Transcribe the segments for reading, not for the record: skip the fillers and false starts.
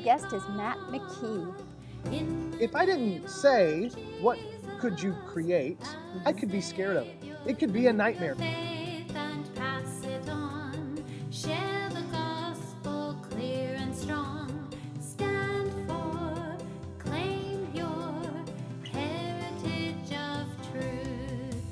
guest is Matt McKee. If I didn't say, what could you create, I could be scared of it. It could be a nightmare. Faith and pass it on. Share the gospel clear and strong. Stand for, claim your heritage of truth.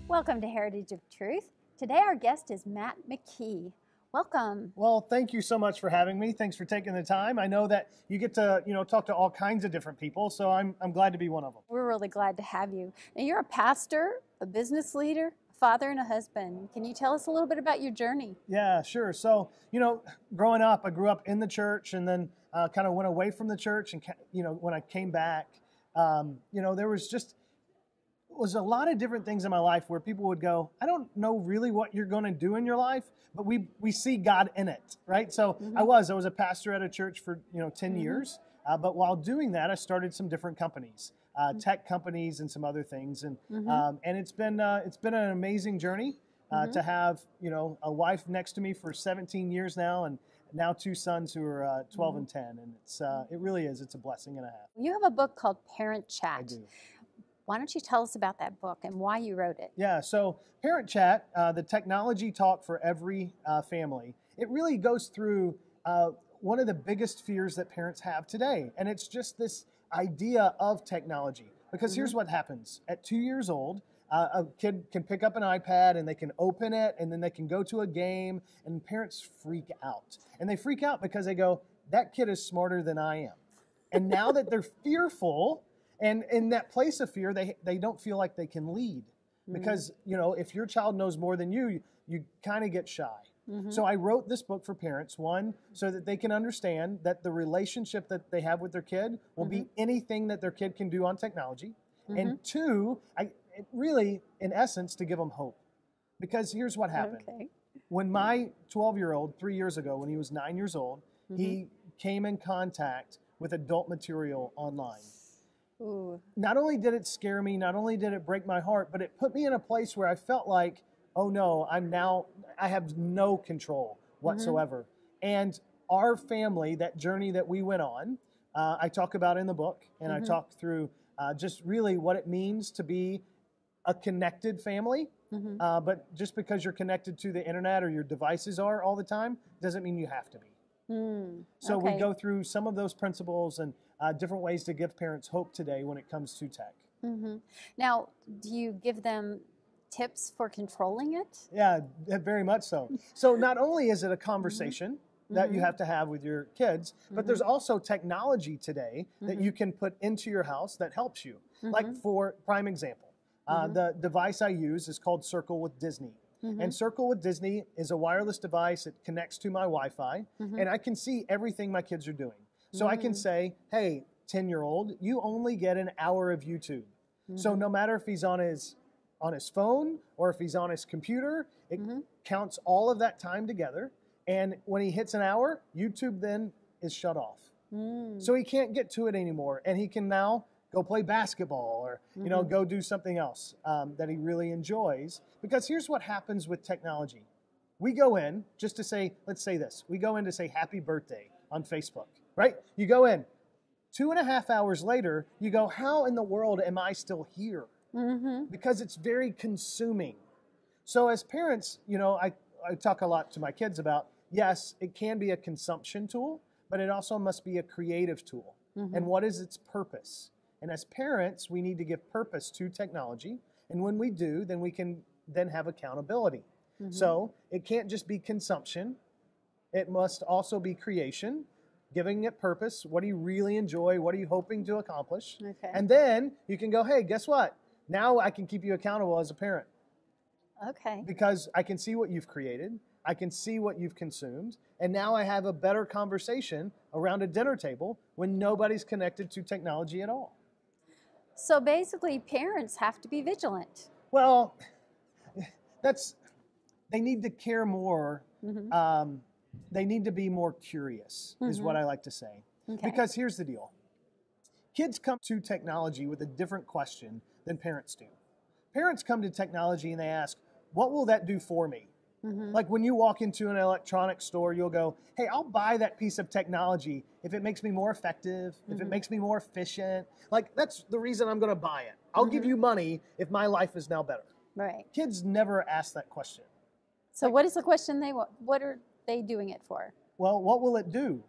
Welcome to Heritage of Truth. Today our guest is Matt McKee. Welcome. Well, thank you so much for having me. Thanks for taking the time. I know that you get to, talk to all kinds of different people, so I'm glad to be one of them. We're really glad to have you. Now, you're a pastor, a business leader, a father, and a husband. Can you tell us a little bit about your journey? Yeah, sure. So, growing up, I grew up in the church and then kind of went away from the church. And, when I came back, there was a lot of different things in my life where people would go, I don't know really what you're going to do in your life, but we see God in it, right? So I was a pastor at a church for 10 years, but while doing that, I started some different companies, tech companies and some other things, and it's been an amazing journey to have a wife next to me for 17 years now, and now two sons who are 12 and 10, and it really is. It's a blessing and a half. You have a book called Parent Chat. I do. Why don't you tell us about that book and why you wrote it? Yeah, so Parent Chat, the technology talk for every family, it really goes through one of the biggest fears that parents have today. And it's just this idea of technology. Because here's what happens. At 2 years old, a kid can pick up an iPad and they can open it and then they can go to a game, and parents freak out. And they freak out because they go, that kid is smarter than I am. And now that they're fearful, and in that place of fear, they don't feel like they can lead. Because, if your child knows more than you kind of get shy. So I wrote this book for parents, one, so that they can understand that the relationship that they have with their kid will be anything that their kid can do on technology. And two, really, in essence, to give them hope. Because here's what happened. Okay. When my 12-year-old, 3 years ago, when he was 9 years old, he came in contact with adult material online. Ooh. Not only did it scare me, not only did it break my heart, but it put me in a place where I felt like, oh no, I have no control whatsoever. And our family, that journey that we went on, I talk about in the book, and I talk through just really what it means to be a connected family. But just because you're connected to the internet or your devices are all the time, doesn't mean you have to be. So we go through some of those principles and different ways to give parents hope today when it comes to tech. Now, do you give them tips for controlling it? Yeah, very much so. So not only is it a conversation that you have to have with your kids, but there's also technology today that you can put into your house that helps you. Like for prime example, the device I use is called Circle with Disney. And Circle with Disney is a wireless device. It connects to my Wi-Fi, and I can see everything my kids are doing. So I can say, hey, 10-year-old, you only get an hour of YouTube. So no matter if he's on his phone or if he's on his computer, it counts all of that time together. And when he hits an hour, YouTube then is shut off. So he can't get to it anymore. And he can now go play basketball or, go do something else that he really enjoys. Because here's what happens with technology. We go in just to say, let's say this. We go in to say happy birthday on Facebook, right? You go in. 2.5 hours later, you go, how in the world am I still here? Because it's very consuming. So as parents, I talk a lot to my kids about, yes, it can be a consumption tool, but it also must be a creative tool. And what is its purpose? And as parents, we need to give purpose to technology. And when we do, then we can then have accountability. So it can't just be consumption. It must also be creation, giving it purpose. What do you really enjoy? What are you hoping to accomplish? Okay. And then you can go, hey, guess what? Now I can keep you accountable as a parent. Okay. Because I can see what you've created. I can see what you've consumed. And now I have a better conversation around a dinner table when nobody's connected to technology at all. So basically, parents have to be vigilant. Well, they need to care more. They need to be more curious, is what I like to say. Okay. Because here's the deal. Kids come to technology with a different question than parents do. Parents come to technology and they ask, what will that do for me? Like when you walk into an electronics store, you'll go, hey, I'll buy that piece of technology if it makes me more effective, if it makes me more efficient. Like that's the reason I'm going to buy it. I'll give you money if my life is now better. Right. Kids never ask that question. So what is the question they want? What are they doing it for? Well, what will it do?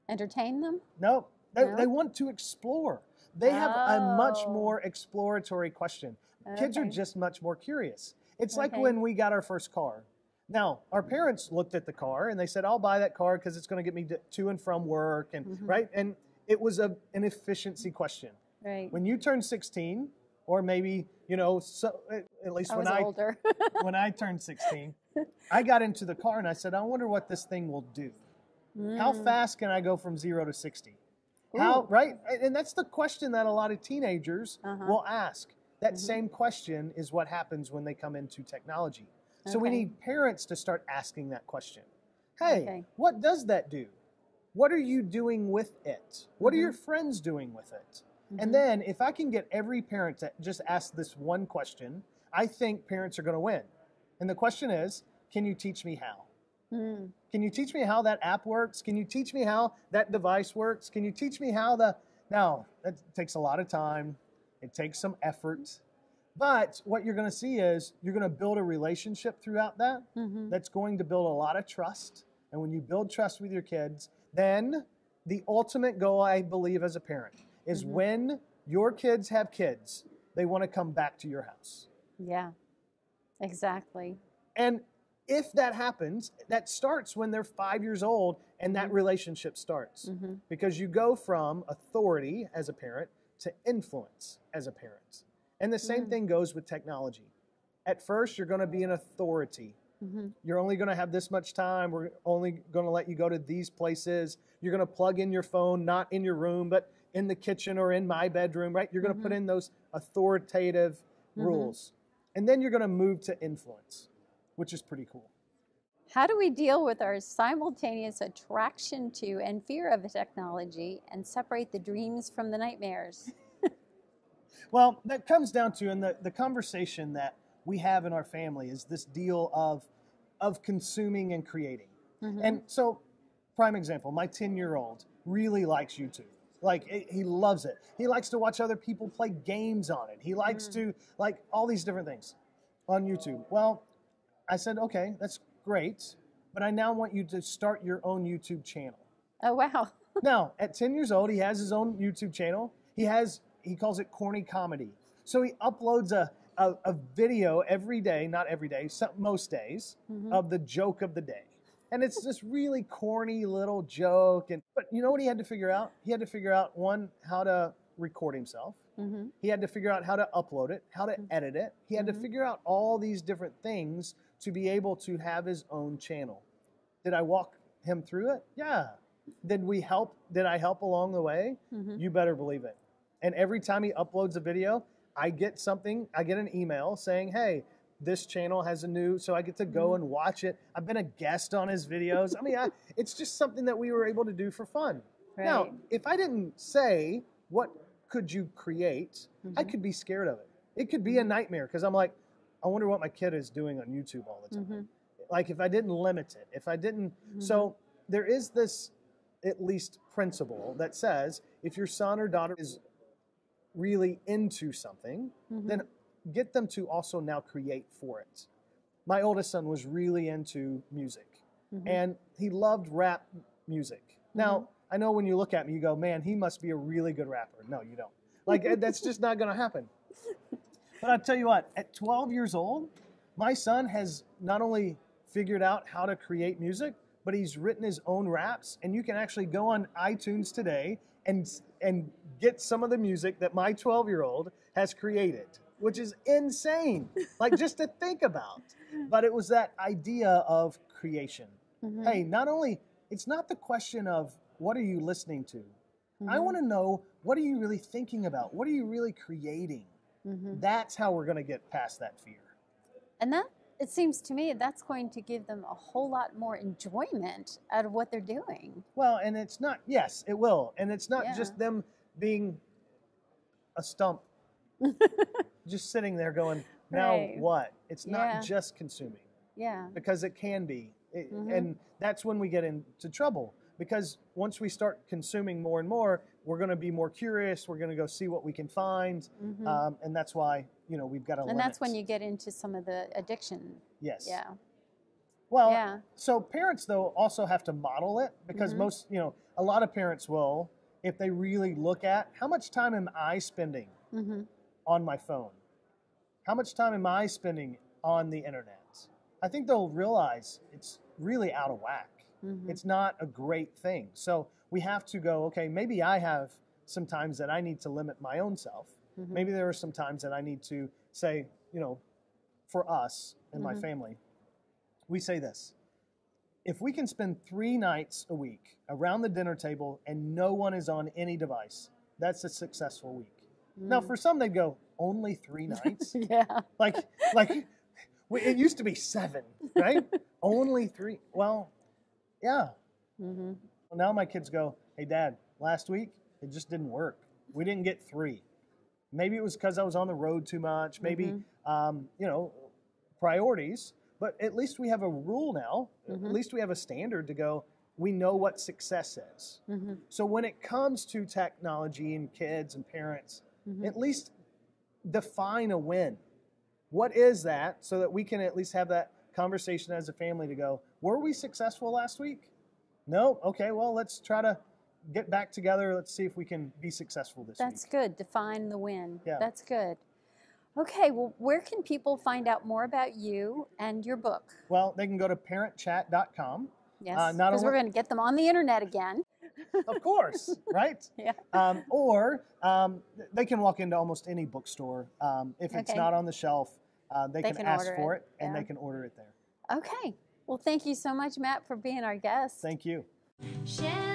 Entertain them? No, No? they want to explore. They have a much Oh. more exploratory question. Kids are Okay. just much more curious. It's like Okay. when we got our first car. Now, our parents looked at the car and they said, I'll buy that car because it's going to get me to and from work. And right. And it was an efficiency question. Right. When you turn 16, or maybe, you know, so, at least I when was older. when I turned 16, I got into the car and I said, I wonder what this thing will do. How fast can I go from 0 to 60? How, right? And that's the question that a lot of teenagers will ask. That same question is what happens when they come into technology. So we need parents to start asking that question. Hey, what does that do? What are you doing with it? What are your friends doing with it? And then if I can get every parent to just ask this one question, I think parents are going to win. And the question is, can you teach me how? Can you teach me how that app works? Can you teach me how that device works? Can you teach me how now, that takes a lot of time. It takes some effort. But what you're going to see is you're going to build a relationship throughout that that's going to build a lot of trust. And when you build trust with your kids, then the ultimate goal, I believe, as a parent is when your kids have kids, they want to come back to your house. Yeah, exactly. And if that happens, that starts when they're 5 years old and that relationship starts. Because you go from authority as a parent to influence as a parent. And the same thing goes with technology. At first, you're going to be an authority. You're only going to have this much time. We're only going to let you go to these places. You're going to plug in your phone, not in your room, but in the kitchen or in my bedroom, right? You're going to put in those authoritative rules. And then you're going to move to influence, which is pretty cool. How do we deal with our simultaneous attraction to and fear of technology and separate the dreams from the nightmares? Well, that comes down to, and the conversation that we have in our family is this deal of consuming and creating. And so, prime example, my 10-year-old really likes YouTube. Like, he loves it. He likes to watch other people play games on it. He likes to, like, all these different things on YouTube. Well, I said, okay, that's great, but I now want you to start your own YouTube channel. Oh, wow. Now, at 10 years old, he has his own YouTube channel. He calls it Corny Comedy. So he uploads a video every day, not every day, most days, of the joke of the day. And it's this really corny little joke. But you know what he had to figure out? He had to figure out, one, how to record himself. He had to figure out how to upload it, how to edit it. He had to figure out all these different things to be able to have his own channel. Did I walk him through it? Yeah. Did I help along the way? You better believe it. And every time he uploads a video, I get an email saying, hey, this channel has so I get to go and watch it. I've been a guest on his videos. I mean, it's just something that we were able to do for fun. Right. Now, if I didn't say, what could you create? I could be scared of it. It could be a nightmare because I'm like, I wonder what my kid is doing on YouTube all the time. Like if I didn't limit it, if I didn't. So there is this, at least, principle that says if your son or daughter is really into something, then get them to also now create for it. My oldest son was really into music, and he loved rap music. Now, I know when you look at me, you go, man, he must be a really good rapper. No, you don't. Like, that's just not going to happen. But I'll tell you what, at 12 years old, my son has not only figured out how to create music, but he's written his own raps, and you can actually go on iTunes today and get some of the music that my 12-year-old has created, which is insane, like just to think about. But it was that idea of creation. Hey, it's not the question of what are you listening to? I want to know, what are you really thinking about? What are you really creating? That's how we're going to get past that fear. And it seems to me that's going to give them a whole lot more enjoyment out of what they're doing. Well, and it's not, yes, it will. And it's not just them being a stump, just sitting there going, now what? It's not just consuming. Yeah. because it can be. Mm-hmm. And that's when we get into trouble, because once we start consuming more and more, we're going to be more curious. We're going to go see what we can find. And that's why, we've got to limit. And that's when you get into some of the addiction. Yes. Yeah. Well, Yeah. so parents, though, also have to model it, because most, a lot of parents will, if they really look at how much time am I spending on my phone? How much time am I spending on the internet? I think they'll realize it's really out of whack. It's not a great thing. So we have to go, okay, maybe I have some times that I need to limit my own self. Maybe there are some times that I need to say, for us and my family, we say this: if we can spend 3 nights a week around the dinner table and no one is on any device, that's a successful week. Now, for some, they'd go, only 3 nights? Yeah. Like it used to be 7, right? Only 3. Well, yeah. Well, now my kids go, hey, Dad, last week, it just didn't work. We didn't get 3. Maybe it was because I was on the road too much. Maybe, priorities. But at least we have a rule now. At least we have a standard to go, we know what success is. So when it comes to technology and kids and parents, at least define a win. What is that, so that we can at least have that conversation as a family to go, were we successful last week? No? Okay, well, let's try to get back together. Let's see if we can be successful this week. That's good. Define the win. Yeah. That's good. Okay, well, where can people find out more about you and your book? Well, they can go to parentchat.com. Yes, because we're going to get them on the internet again. Of course, right? Yeah. Or they can walk into almost any bookstore. If it's not on the shelf, they can ask for it, and they can order it there. Okay. Well, thank you so much, Matt, for being our guest. Thank you. Share